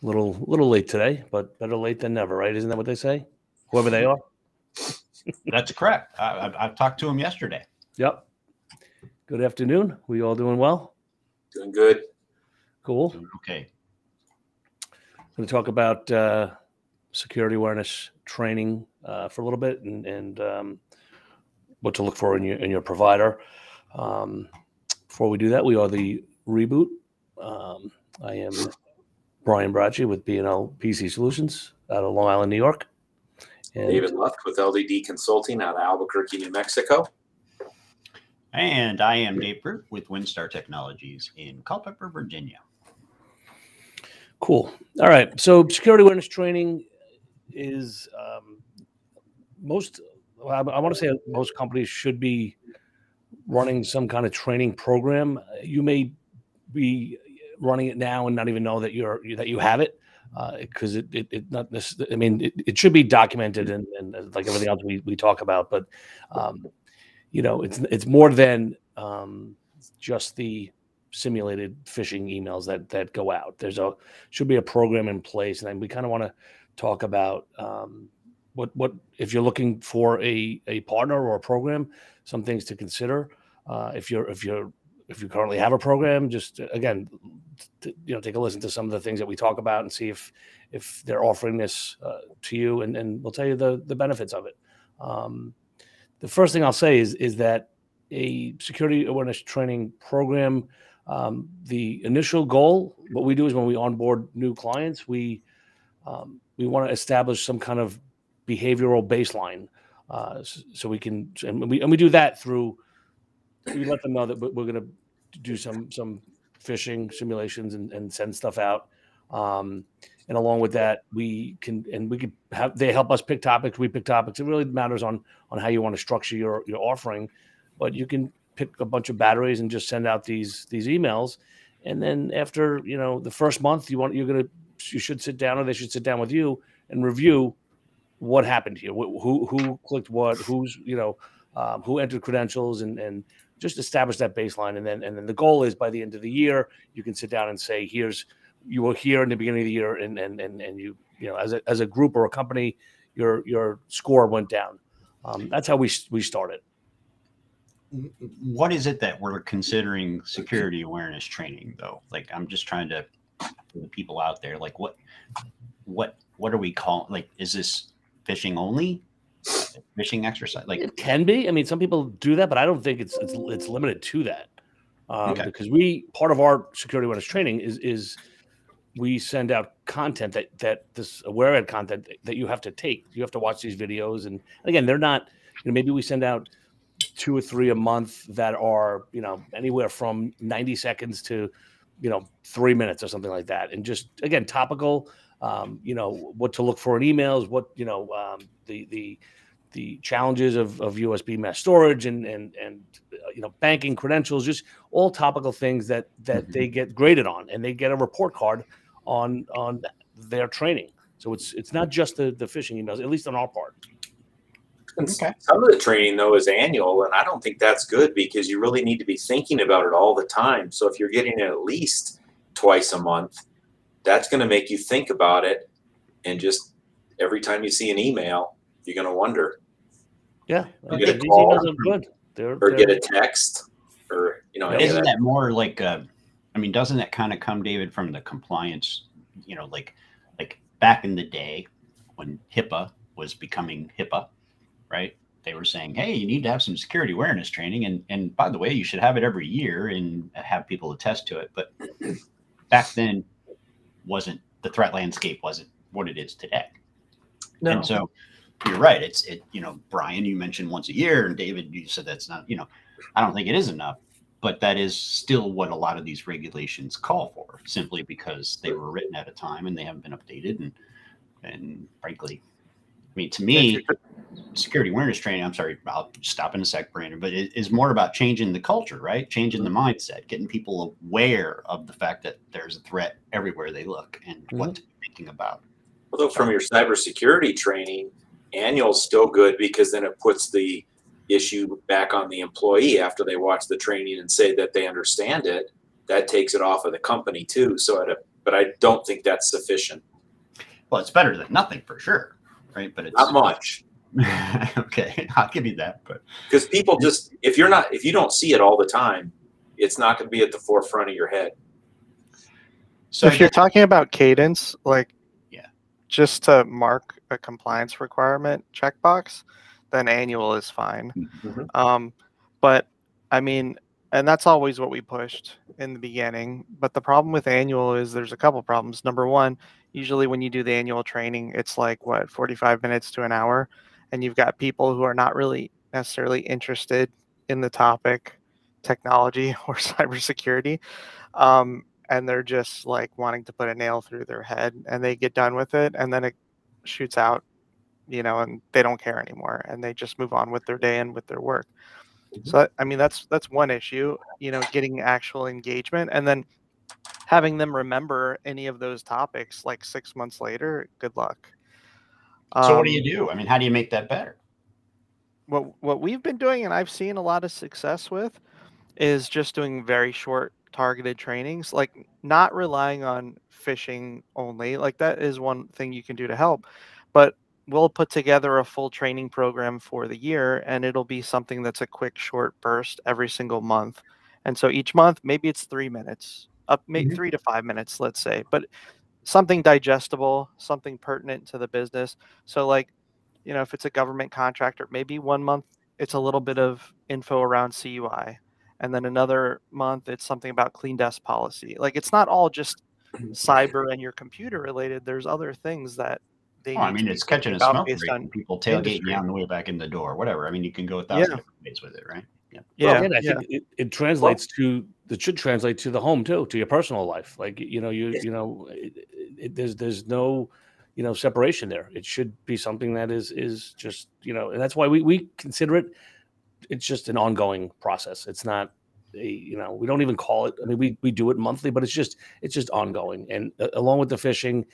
Little late today, but better late than never, right? Isn't that what they say? Whoever they are. That's correct. I've talked to him yesterday. Yep. Good afternoon. We all doing well? Doing good. Cool. Okay. Going to talk about security awareness training for a little bit, and what to look for in your provider. Before we do that, we are the Reboot. I am Brian Bracci with B&L PC Solutions out of Long Island, New York. And David Luft with LDD Consulting out of Albuquerque, New Mexico. And I am Dave Root with WinStar Technologies in Culpeper, Virginia. Cool. All right. So security awareness training is I want to say most companies should be running some kind of training program. You may be running it now and not even know that you have it, because it should be documented and like everything else we talk about. But it's more than just the simulated phishing emails that go out. Should be a program in place, and we kind of want to talk about what if you're looking for a partner or a program, some things to consider. If you currently have a program, just again, take a listen to some of the things that we talk about and see if they're offering this to you, and we'll tell you the benefits of it. The first thing I'll say is that a security awareness training program, the initial goal, what we do is when we onboard new clients, we want to establish some kind of behavioral baseline, so we can, and we do that through, we let them know that we're going to do some phishing simulations and send stuff out. And along with that, we can have, they help us pick topics. We pick topics. It really matters on how you want to structure your offering, but you can pick a bunch of batteries and just send out these emails. And then after, the first month you should sit down, or they should sit down with you and review what happened here, who clicked what, who entered credentials, and just establish that baseline. And then the goal is by the end of the year, you can sit down and say, you were here in the beginning of the year, and you as a group or a company, your score went down. That's how we started. What is it that we're considering security awareness training, though? Like, I'm just trying to, for the people out there, like what are we calling? Like, is this phishing only? Phishing exercise? Like, it can be. I mean, some people do that, but I don't think it's limited to that. Okay. Because part of our security awareness training is we send out content that this aware ed content that you have to take. You have to watch these videos, and again, they're not. Maybe we send out 2 or 3 a month that are anywhere from 90 seconds to 3 minutes or something like that, and just again topical. What to look for in emails, what the challenges of USB mesh storage and banking credentials, just all topical things that they get graded on, and they get a report card on their training. So it's not just the phishing emails, at least on our part. Okay. Some of the training, though, is annual, and I don't think that's good, because you really need to be thinking about it all the time. So if you're getting it at least twice a month, that's going to make you think about it, and just every time you see an email, you're going to wonder. Yeah, you get a call, these emails are good. Or get a text, or Isn't that more like doesn't that kind of come, David, from the compliance? Like back in the day when HIPAA was becoming HIPAA. Right? They were saying, hey, you need to have some security awareness training. And by the way, you should have it every year and have people attest to it. But back then, the threat landscape wasn't what it is today. No. And so you're right. Brian, you mentioned once a year, and David, you said that's not, I don't think it is enough, but that is still what a lot of these regulations call for, simply because they were written at a time and they haven't been updated. And frankly, to me, security awareness training, I'm sorry, I'll stop in a sec, Brandon, but it is more about changing the culture, right? Changing the mindset, getting people aware of the fact that there's a threat everywhere they look and what to be thinking about. Although from your cybersecurity training, annual's still good, because then it puts the issue back on the employee after they watch the training and say that they understand it. That takes it off of the company too. So at a but I don't think that's sufficient. Well, it's better than nothing for sure, right? But it's not much. Okay, I'll give you that. But because people just, if you don't see it all the time, it's not going to be at the forefront of your head. So if you're talking about cadence, like just to mark a compliance requirement checkbox, then annual is fine. Mm-hmm. But I mean, and that's always what we pushed in the beginning. But the problem with annual is there's a couple problems. Number one, usually when you do the annual training, it's like what, 45 minutes to an hour, and you've got people who are not really necessarily interested in the topic, technology or cybersecurity. And they're just like wanting to put a nail through their head, and they get done with it, and then it shoots out, you know, and they don't care anymore, and they just move on with their day and with their work. So I mean, that's one issue, you know, getting actual engagement, and then having them remember any of those topics like 6 months later. Good luck. So what do you do? I mean, how do you make that better? What we've been doing, and I've seen a lot of success with, is just doing very short targeted trainings, like not relying on phishing only. Like that is one thing you can do to help, but we'll put together a full training program for the year, and it'll be something that's a quick short burst every single month. And so each month, maybe it's 3 minutes, up maybe 3 to 5 minutes, let's say, but something digestible, something pertinent to the business. So like, you know, if it's a government contractor, maybe 1 month it's a little bit of info around CUI. And then another month, it's something about clean desk policy. Like it's not all just cyber and your computer related. There's other things that they. I mean, it's catching a smoke break and people tailgating you on the way back in the door, whatever. I mean, you can go 1,000 different ways with it, right? Yeah. Well, I think it translates to. It should translate to the home too, to your personal life. Like there's no, separation there. It should be something that is just and that's why we consider it. It's just an ongoing process. It's not we don't even call it. I mean, we do it monthly, but it's just ongoing. And along with the phishing,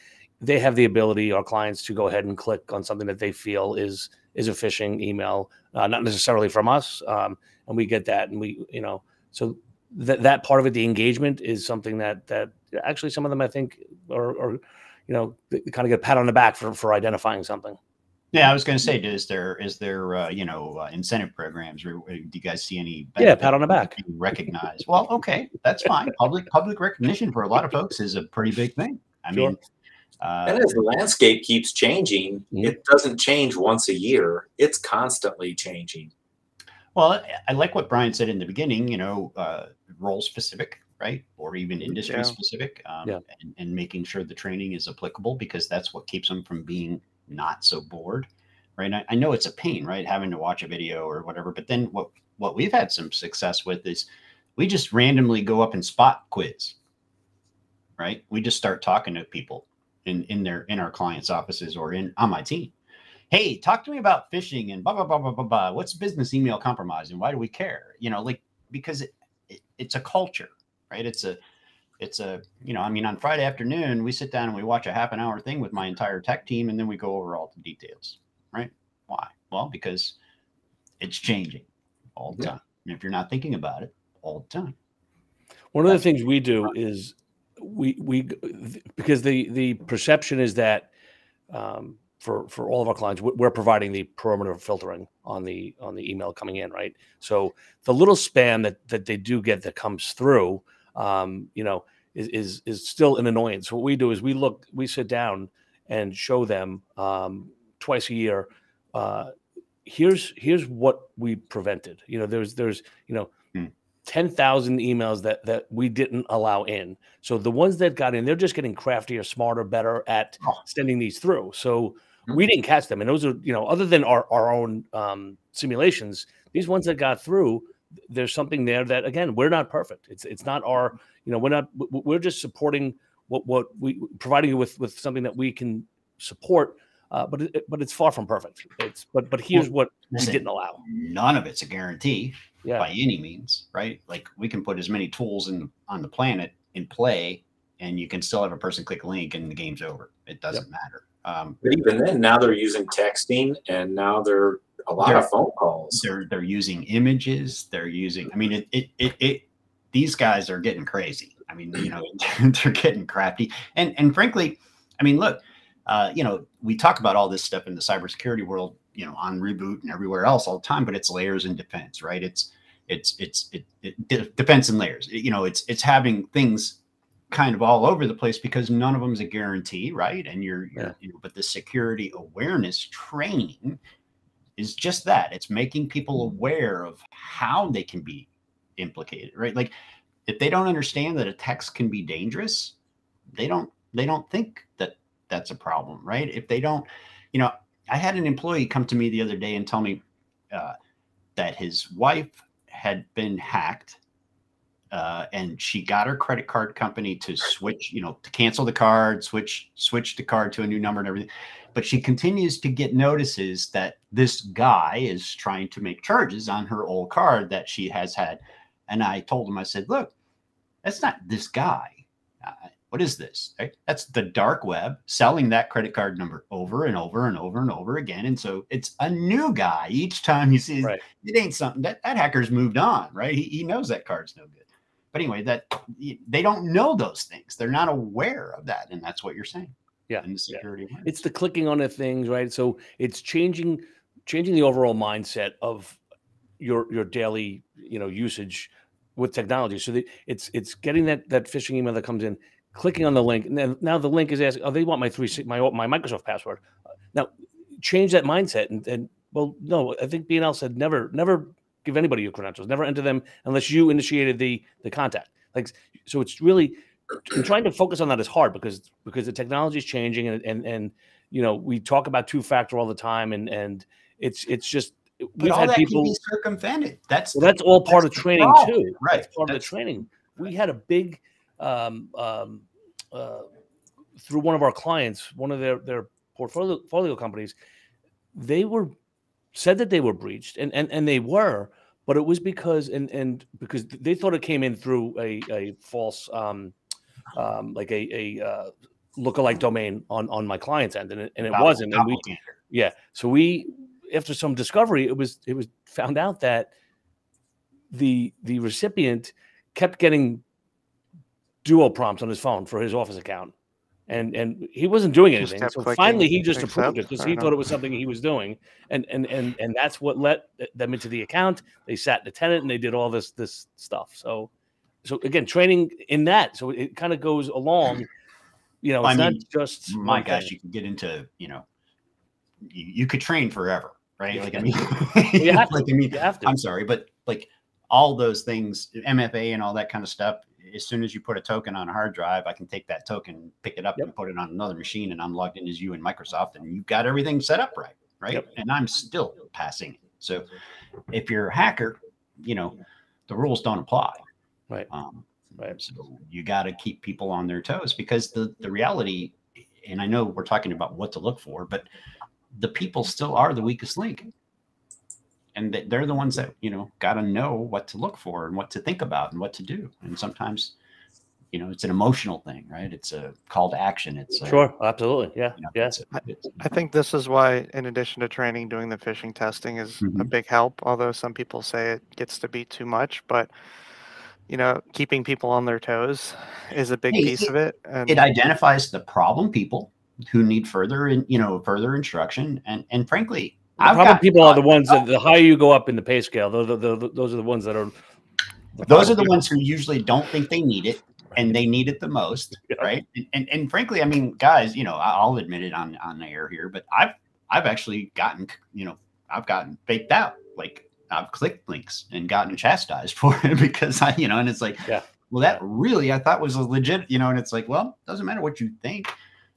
they have the ability, our clients, to go ahead and click on something that they feel is a phishing email, not necessarily from us. And we get that, and so that part of it, the engagement, is something that actually some of them, I think, are they kind of get a pat on the back for identifying something. Yeah, I was going to say, is there incentive programs? Or do you guys see any? Pat on the back. Recognize. Well, okay, that's fine. Public recognition for a lot of folks is a pretty big thing. I mean, and as the landscape keeps changing, it doesn't change once a year. It's constantly changing. Well, I like what Brian said in the beginning. Role specific, right, or even industry specific, and making sure the training is applicable, because that's what keeps them from being not so bored, right? I know it's a pain, right, having to watch a video or whatever, but then what we've had some success with is we just randomly go up and spot quiz, right? We just start talking to people in our clients' offices or on my team. Hey, talk to me about phishing and blah blah blah blah blah blah. What's business email compromise and why do we care? Because it's a culture, right? It's a I mean, on Friday afternoon, we sit down and we watch a half an hour thing with my entire tech team, and then we go over all the details, right? Why? Well, because it's changing all the time. And if you're not thinking about it all the time. One of the things we do is we because the perception is that for all of our clients, we're providing the perimeter filtering on the email coming in, right? So the little spam that they do get that comes through, is still an annoyance. What we do is we sit down and show them twice a year. Here's what we prevented. There's 10,000 emails that we didn't allow in. So the ones that got in, they're just getting craftier, smarter, better at sending these through. So we didn't catch them. And those are, other than our own simulations, these ones that got through, there's something there that, again, we're not perfect. It's not our, we're just supporting what we providing you with something that we can support. But it's far from perfect. But here's what we didn't allow. None of it's a guarantee by any means, right? Like we can put as many tools on the planet in play, and you can still have a person click a link and the game's over. It doesn't matter. But even then, now they're using texting, and now they're a lot of phone calls. They're using images. They're using. I mean, these guys are getting crazy. I mean, you know, they're getting crafty. And frankly, I mean, look, you know, we talk about all this stuff in the cybersecurity world, you know, on Reboot and everywhere else all the time, but it's layers and defense, right? It defense and layers. You know, it's having things kind of all over the place because none of them is a guarantee, right? And you know, but the security awareness training is just that. It's making people aware of how they can be implicated, right? Like if they don't understand that a text can be dangerous, they don't think that that's a problem, right? If they don't, you know, I had an employee come to me the other day and tell me that his wife had been hacked, and she got her credit card company to switch, you know, to cancel the card, switch the card to a new number and everything. But she continues to get notices that this guy is trying to make charges on her old card that she has had. And I told him, I said, look, that's not this guy. What is this? Right? That's the dark web selling that credit card number over and over and over and over again. And so it's a new guy each time he sees it ain't something that hacker's moved on, right? He knows that card's no good. But anyway, that they don't know those things. They're not aware of that. And that's what you're saying. Yeah. And the security. It's the clicking on the things, right? So it's changing the overall mindset of your daily, you know, usage with technology. So that it's getting that phishing email that comes in, clicking on the link, and now the link is asking, oh, they want my Microsoft password. Now change that mindset and well, no, I think BNL said never give anybody your credentials, never enter them unless you initiated the contact. Like, so it's really trying to focus on that is hard because the technology is changing and you know, we talk about two-factor all the time and it's just we've had people can be circumvented. That's all part of training too. Right. That's part of the training. We had a big through one of our clients, one of their portfolio companies, they said that they were breached and they were, but it was because because they thought it came in through a false like a lookalike domain on my client's end, and it wasn't. And so we after some discovery, it was found out that the recipient kept getting duo prompts on his phone for his office account, and he wasn't doing anything. So finally, he just approved it because he thought it was something he was doing, and that's what let them into the account. They sat in the tenant and they did all this stuff. So again, training in that, so it kind of goes along. You know, it's not just my gosh. You can get into, you know, you could train forever, right? Like I mean, you have to. You have to. I'm sorry, but like all those things, MFA and all that kind of stuff. As soon as you put a token on a hard drive, I can take that token, pick it up, and put it on another machine, and I'm logged in as you in Microsoft, and you've got everything set up right? And I'm still passing it. So if you're a hacker, you know, the rules don't apply. Right. So you got to keep people on their toes because the reality, and I know we're talking about what to look for, but the people still are the weakest link. And they're the ones that, you know, got to know what to look for and what to think about and what to do. And sometimes, you know, it's an emotional thing, right? It's a call to action. It's sure. Absolutely. Yeah. You know, yes. I think this is why, in addition to training, doing the phishing testing is a big help. Although some people say it gets to be too much, but you know, keeping people on their toes is a big piece of it. And it identifies the problem people who need further instruction. And frankly, the problem people are the ones that the higher you go up in the pay scale, those are the ones that are. Those are the ones who usually don't think they need it, and they need it the most, right? And frankly, I mean, guys, you know, I'll admit it on air here, but I've actually gotten, you know, I've gotten faked out. Like I've clicked links and gotten chastised for it because you know, and it's like, well, that really I thought was a legit, you know, and it's like, well, it doesn't matter what you think,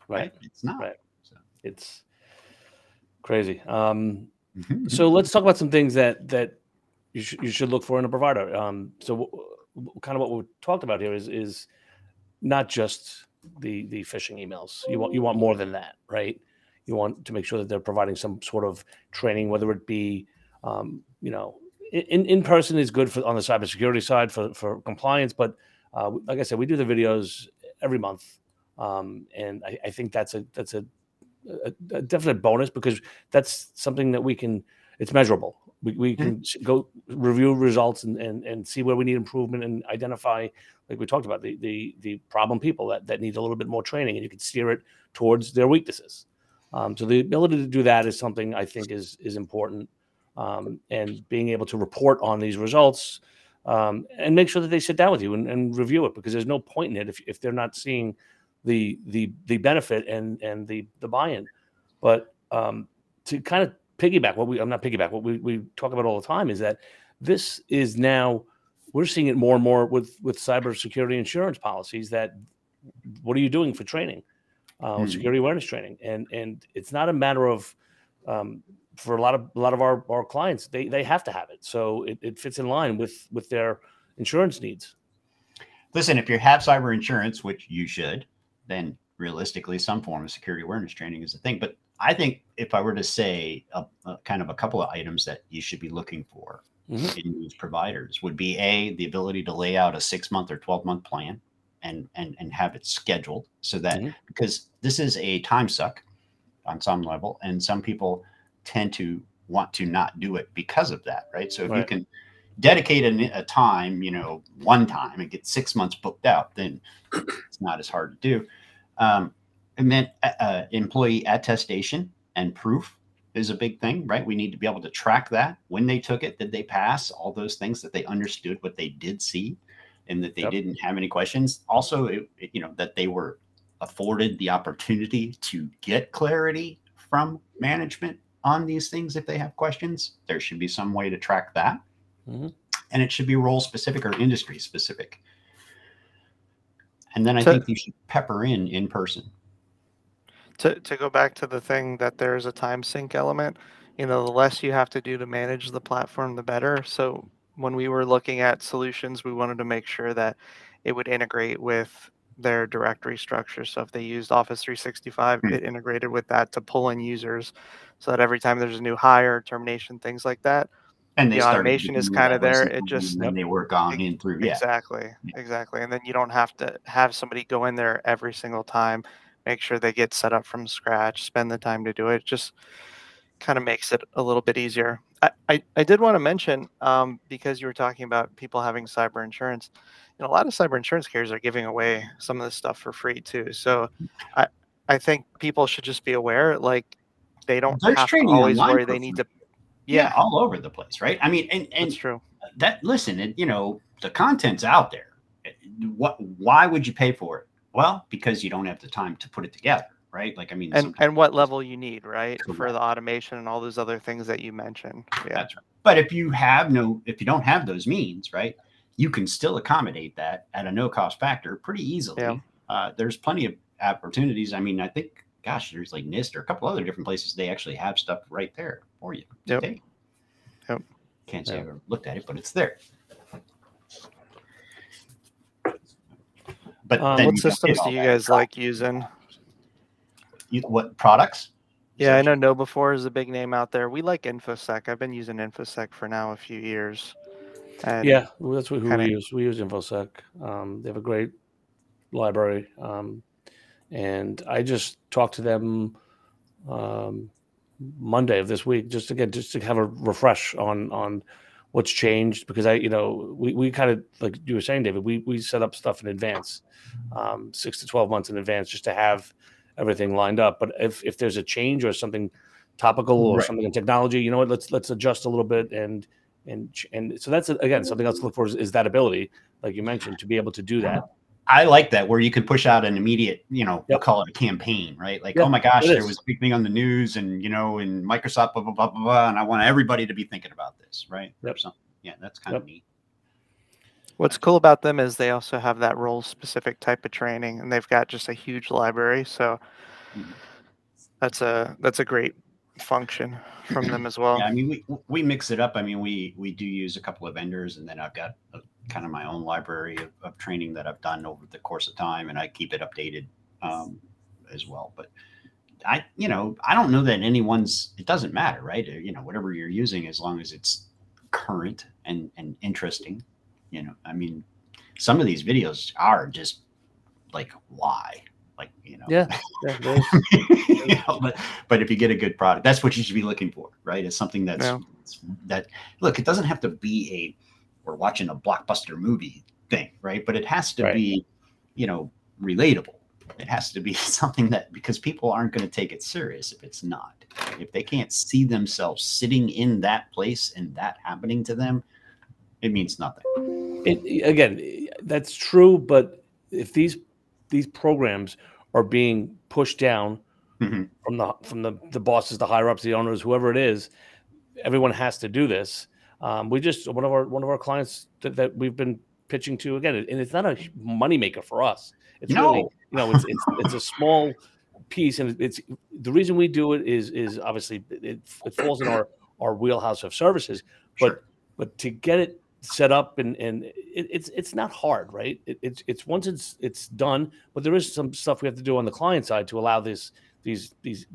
right? It's not. Right. So it's crazy. So let's talk about some things that you should look for in a provider. So kind of what we talked about here is not just the phishing emails. You want more than that, right? You want to make sure that they're providing some sort of training, whether it be you know, in person is good for on the cybersecurity side for compliance, but like I said, we do the videos every month, and I think that's a definite bonus because that's something that we can. It's measurable. We can go review results and see where we need improvement and identify, like we talked about, the problem people that need a little bit more training, and you can steer it towards their weaknesses. So the ability to do that is something I think is important, and being able to report on these results, and make sure that they sit down with you and review it, because there's no point in it if they're not seeing the benefit and the buy-in. But to kind of piggyback what we talk about all the time is that this is now, we're seeing it more and more with cybersecurity insurance policies. That what are you doing for training, security awareness training, and it's not a matter of for a lot of our clients, they have to have it, so it fits in line with their insurance needs. Listen, if you have cyber insurance, which you should, then realistically some form of security awareness training is a thing. But I think if I were to say a kind of a couple of items that you should be looking for in these providers would be the ability to lay out a 6-month or 12-month plan and have it scheduled, so that because this is a time suck on some level, and some people tend to want to not do it because of that, right? So if you can dedicate a time, one time, and get 6 months booked out, then it's not as hard to do. And then employee attestation and proof is a big thing, right? We need to be able to track that. When they took it, did they pass? All those things, that they understood what they did see and that they didn't have any questions. Also, that they were afforded the opportunity to get clarity from management on these things if they have questions. There should be some way to track that. And it should be role specific or industry specific. And then I think you should pepper in person. To go back to the thing that there's a time sync element, the less you have to do to manage the platform, the better. So when we were looking at solutions, we wanted to make sure that it would integrate with their directory structure. So if they used Office 365, it integrated with that to pull in users, so that every time there's a new hire, termination, things like that, and the automation is kind of there. It just, then they work on in through. Exactly. And then you don't have to have somebody go in there every single time, make sure they get set up from scratch, spend the time to do it. Just kind of makes it a little bit easier. I did want to mention, because you were talking about people having cyber insurance, a lot of cyber insurance carriers are giving away some of this stuff for free too. So I think people should just be aware, like, they don't have to always worry they need to. Yeah, all over the place, right? I mean, and that's true. That, listen, the content's out there. Why would you pay for it? Well, because you don't have the time to put it together, right? Like, I mean, and what level you need, right? Correct. For the automation and all those other things that you mentioned. Yeah, that's right. But if you don't have those means, right, you can still accommodate that at a no cost factor pretty easily. Yeah. There's plenty of opportunities. I mean, I think, gosh, there's like NIST or a couple other different places. They actually have stuff right there for you. Yep. Can't say I've ever looked at it, but it's there. But what systems do you guys like using? What products? Yeah, I know KnowBe4 is a big name out there. We like InfoSec. I've been using InfoSec for now a few years. And yeah, well, that's who we use. We use InfoSec. They have a great library. And I just talked to them Monday of this week, just to have a refresh on what's changed, because we kind of, like you were saying, David, we set up stuff in advance, 6 to 12 months in advance, just to have everything lined up. But if there's a change or something topical or something in technology, let's adjust a little bit, and so that's, again, something else to look for is that ability, like you mentioned, to be able to do that. I like that, where you can push out an immediate, we'll call it a campaign, right? Like, oh my gosh, there was a big thing on the news, and in Microsoft, blah, blah, blah, blah, blah, and I want everybody to be thinking about this, right? Or something. Yeah, that's kind of neat. What's cool about them is they also have that role specific type of training, and they've got just a huge library. So that's a great function from them as well. Yeah, I mean, we mix it up. I mean, we do use a couple of vendors, and then I've got kind of my own library of training that I've done over the course of time, and I keep it updated as well. But I don't know that it doesn't matter, right? Whatever you're using, as long as it's current and interesting. I mean, some of these videos are just like, why? like, you know. Yeah. You know, but if you get a good product, that's what you should be looking for, right? It's something that's that look, it doesn't have to be we're watching a blockbuster movie thing, right? But it has to be, you know, relatable. It has to be something that, because people aren't going to take it serious if it's not. If they can't see themselves sitting in that place and that happening to them, it means nothing. Again, that's true, but if these programs are being pushed down from the bosses, the higher ups, the owners, whoever it is, everyone has to do this. We just one of our clients that we've been pitching to, again, and it's not a moneymaker for us. It's really, you know, it's a small piece, and it's the reason we do it is obviously it falls in our wheelhouse of services, but to get it set up and it's not hard, right? It's once it's done, but there is some stuff we have to do on the client side to allow these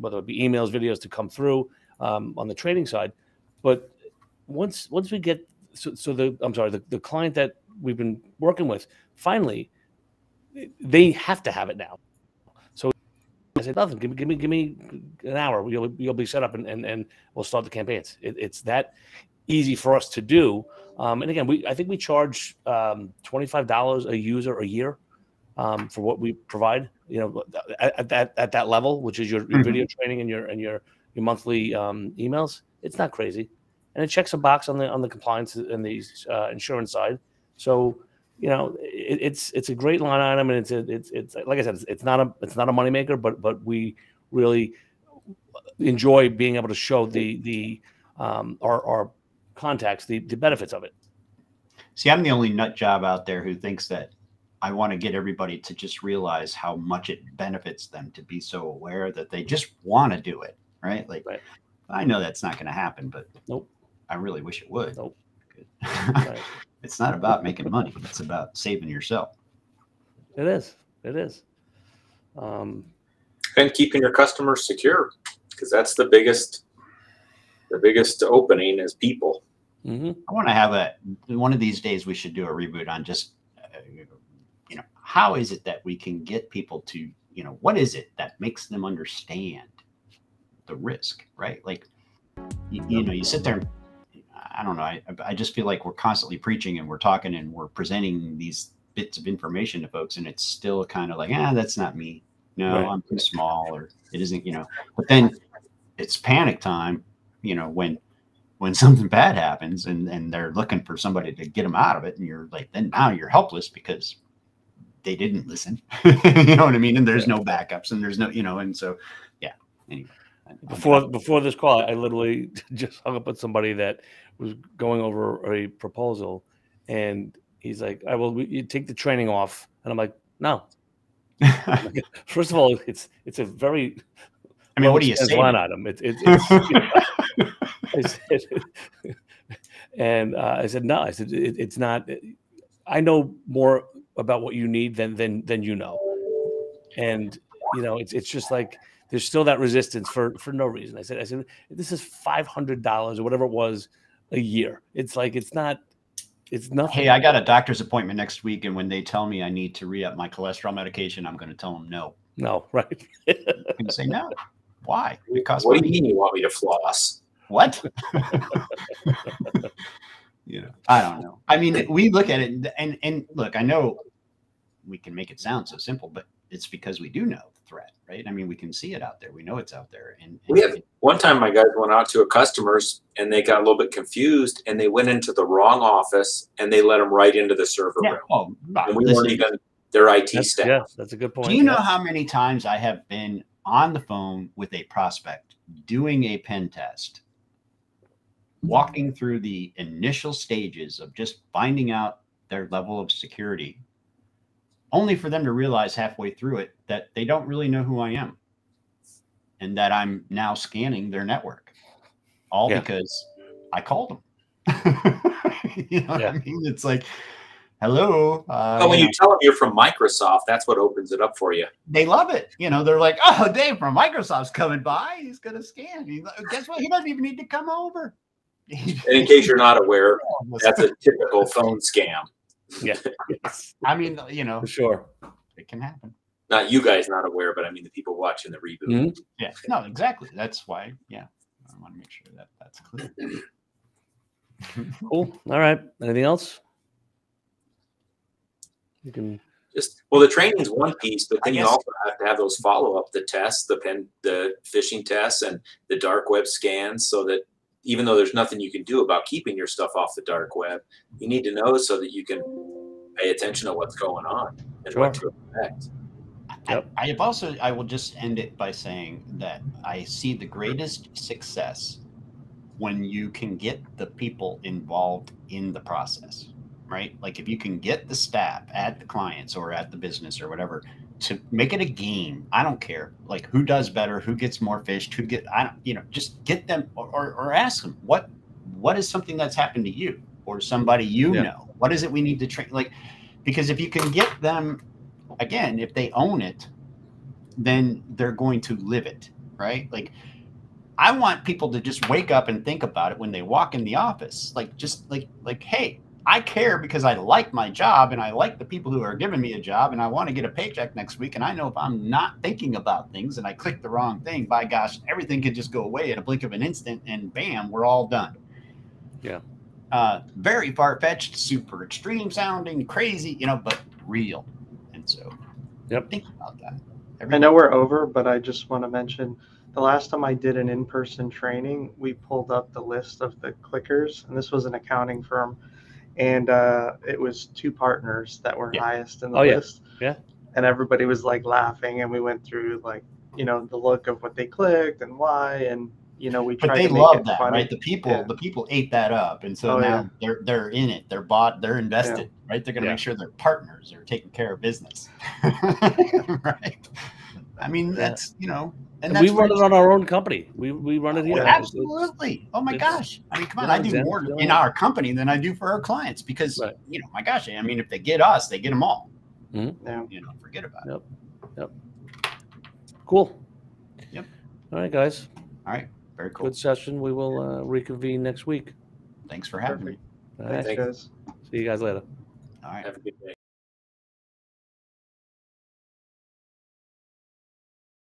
whether it be emails, videos to come through on the training side. But once we get the client that we've been working with, finally they have to have it now. So I said, nothing, give me an hour, you'll be set up and we'll start the campaigns. It's that easy for us to do. And again, I think we charge $25 a user a year for what we provide, you know, at that level, which is your video training and your monthly emails. It's not crazy, and it checks a box on the compliance and the insurance side. So, you know, it's a great line item, and it's like I said, it's not a moneymaker, but we really enjoy being able to show our contacts the benefits of it. See, I'm the only nut job out there who thinks that I want to get everybody to just realize how much it benefits them to be so aware that they just want to do it, right? Like, I know that's not going to happen, but I really wish it would. It's not about making money. It's about saving yourself. It is. And keeping your customers secure, because that's the biggest opening is people. I want to have one of these days we should do a reboot on just, you know, how is it that we can get people to, you know, what is it that makes them understand the risk, right? Like, you know, you sit there, I don't know. I just feel like we're constantly preaching and we're talking and we're presenting these bits of information to folks, and it's still kind of like, that's not me. No, I'm too small, or it isn't, you know, but then it's panic time, you know, when something bad happens and they're looking for somebody to get them out of it. And you're like, then now you're helpless because they didn't listen. You know what I mean? And there's no backups and there's no, you know, and so, yeah. Anyway. Before this call, I literally just hung up with somebody that was going over a proposal, and he's like, you take the training off. And I'm like, no. First of all, it's a very, I mean, what do you say? Line item. It's I said, no. I said, it's not. I know more about what you need than you know, and you know, it's just like there's still that resistance for no reason. I said, this is $500 or whatever it was a year. It's like it's nothing. Hey, I got a doctor's appointment next week, and when they tell me I need to re-up my cholesterol medication, I'm going to tell them no. No, right? I'm going to say no. Why? Because what do you mean you want me to floss? What? You know, I don't know. I mean, we look at it and look, I know we can make it sound so simple, but it's because we do know the threat, right? I mean, we can see it out there. We know it's out there. And we have one time my guys went out to a customer's and they got a little bit confused and they went into the wrong office and they let them right into the server room. And we weren't even their IT staff. Yeah, that's a good point. Do you know how many times I have been on the phone with a prospect doing a pen test, walking through the initial stages of just finding out their level of security, only for them to realize halfway through it that they don't really know who I am and that I'm now scanning their network, all because I called them. You know what I mean? It's like, hello. But when you tell them you're from Microsoft, that's what opens it up for you. They love it. You know, they're like, oh, Dave from Microsoft's coming by. He's going to scan. Guess what? He doesn't even need to come over. And in case you're not aware, that's a typical phone scam. Yeah. I mean, you know, for sure. It can happen. Not you guys not aware, but I mean the people watching the reboot. Mhm. Yeah, no, exactly. That's why. Yeah, I want to make sure that that's clear. Cool. All right. Anything else? You can. Well, the training's one piece, but then I you guess- also have to have those follow-up, the tests, the phishing tests and the dark web scans, so that even though there's nothing you can do about keeping your stuff off the dark web, you need to know so that you can pay attention to what's going on and what to expect. Yep. I will just end it by saying that I see the greatest success when you can get the people involved in the process, right? Like if you can get the staff at the clients or at the business or whatever to make it a game. I don't care like who does better, who gets more fished, just get them or ask them what is something that's happened to you or somebody you know. What is it we need to train? Like, because if you can get them, again, if they own it, then they're going to live it, right? Like, I want people to just wake up and think about it when they walk in the office. Like, just like, hey, I care because I like my job and I like the people who are giving me a job and I want to get a paycheck next week. And I know if I'm not thinking about things and I click the wrong thing, by gosh, everything could just go away in a blink of an instant and bam, we're all done. Yeah. Very far-fetched, super extreme sounding, crazy, but real. And so think about that. I know we're over, but I just want to mention the last time I did an in-person training, we pulled up the list of the clickers, and this was an accounting firm, and it was 2 partners that were highest in the list. Yeah. And everybody was like laughing, and we went through like, the look of what they clicked and why, and we tried to make it funny. But they love that, right? The people ate that up, and so now they're in it. They're bought. They're invested, right? They're going to make sure their partners are taking care of business, right? I mean, that's and we run it on our own company. We run it here. Absolutely. Oh my gosh! I mean, come on! I do more in our company than I do for our clients because my gosh! I mean, if they get us, they get them all. Mm-hmm. Forget about it. Yep. Cool. Yep. All right, guys. All right. Very cool. Good session. We will reconvene next week. Thanks for having me. All right. Thanks, guys. See you guys later. All right. Have a good day.